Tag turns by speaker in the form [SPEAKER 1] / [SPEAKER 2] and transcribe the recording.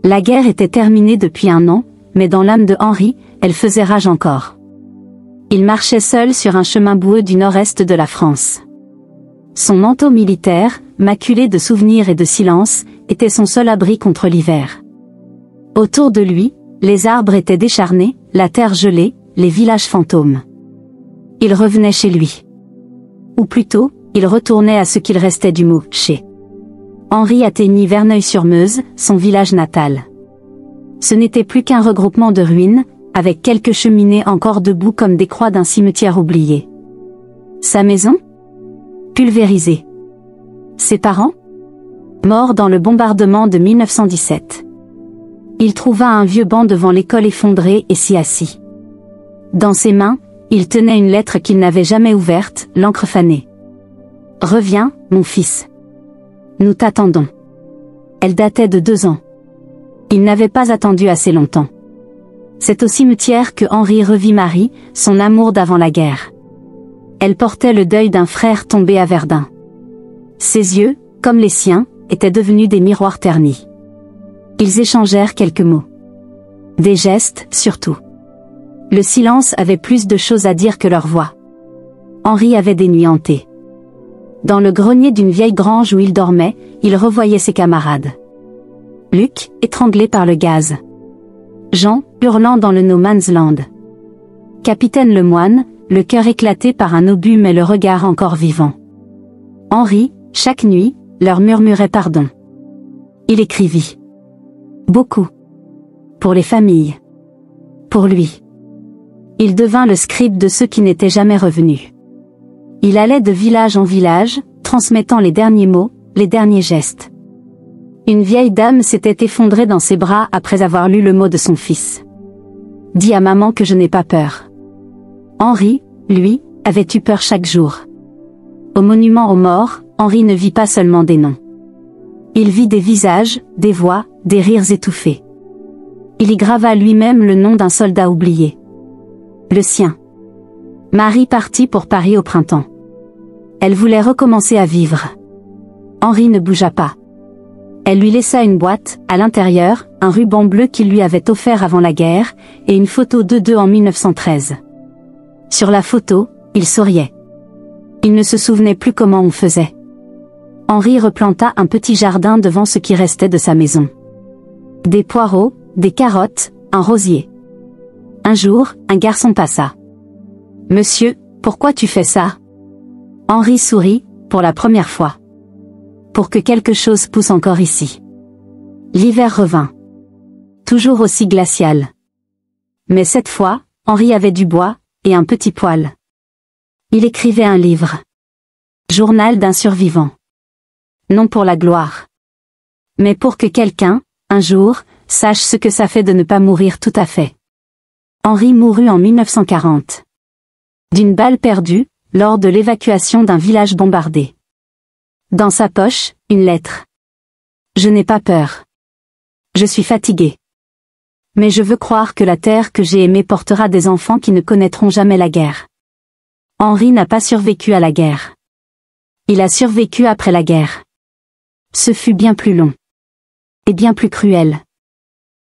[SPEAKER 1] La guerre était terminée depuis 1 an, mais dans l'âme de Henri, elle faisait rage encore. Il marchait seul sur un chemin boueux du nord-est de la France. Son manteau militaire, maculé de souvenirs et de silence, était son seul abri contre l'hiver. Autour de lui, les arbres étaient décharnés, la terre gelée, les villages fantômes. Il revenait chez lui. Ou plutôt, il retournait à ce qu'il restait du mot « chez ». Henri atteignit Verneuil-sur-Meuse, son village natal. Ce n'était plus qu'un regroupement de ruines, avec quelques cheminées encore debout comme des croix d'un cimetière oublié. Sa maison? Pulvérisée. Ses parents? Morts dans le bombardement de 1917. Il trouva un vieux banc devant l'école effondrée et s'y assit. Dans ses mains, il tenait une lettre qu'il n'avait jamais ouverte, l'encre fanée. « Reviens, mon fils. Nous t'attendons. » Elle datait de 2 ans. Il n'avait pas attendu assez longtemps. C'est au cimetière que Henri revit Marie, son amour d'avant la guerre. Elle portait le deuil d'un frère tombé à Verdun. Ses yeux, comme les siens, étaient devenus des miroirs ternis. Ils échangèrent quelques mots. Des gestes, surtout. Le silence avait plus de choses à dire que leur voix. Henri avait des nuits hantées. Dans le grenier d'une vieille grange où il dormait, il revoyait ses camarades. Luc, étranglé par le gaz. Jean, hurlant dans le no man's land. Capitaine Lemoine, le cœur éclaté par un obus mais le regard encore vivant. Henri, chaque nuit, leur murmurait pardon. Il écrivit. Beaucoup. Pour les familles. Pour lui. Il devint le scribe de ceux qui n'étaient jamais revenus. Il allait de village en village, transmettant les derniers mots, les derniers gestes. Une vieille dame s'était effondrée dans ses bras après avoir lu le mot de son fils. « Dis à maman que je n'ai pas peur. » Henri, lui, avait eu peur chaque jour. Au monument aux morts, Henri ne vit pas seulement des noms. Il vit des visages, des voix, des rires étouffés. Il y grava lui-même le nom d'un soldat oublié. Le sien. Marie partit pour Paris au printemps. Elle voulait recommencer à vivre. Henri ne bougea pas. Elle lui laissa une boîte, à l'intérieur, un ruban bleu qu'il lui avait offert avant la guerre, et une photo d'eux en 1913. Sur la photo, il souriait. Il ne se souvenait plus comment on faisait. Henri replanta un petit jardin devant ce qui restait de sa maison. Des poireaux, des carottes, un rosier. Un jour, un garçon passa. « Monsieur, pourquoi tu fais ça ?» Henri sourit, pour la première fois. Pour que quelque chose pousse encore ici. L'hiver revint. Toujours aussi glacial. Mais cette fois, Henri avait du bois, et un petit poêle. Il écrivait un livre. Journal d'un survivant. Non pour la gloire. Mais pour que quelqu'un, un jour, sache ce que ça fait de ne pas mourir tout à fait. Henri mourut en 1940. D'une balle perdue, lors de l'évacuation d'un village bombardé. Dans sa poche, une lettre. Je n'ai pas peur. Je suis fatigué. Mais je veux croire que la terre que j'ai aimée portera des enfants qui ne connaîtront jamais la guerre. Henri n'a pas survécu à la guerre. Il a survécu après la guerre. Ce fut bien plus long. Et bien plus cruel.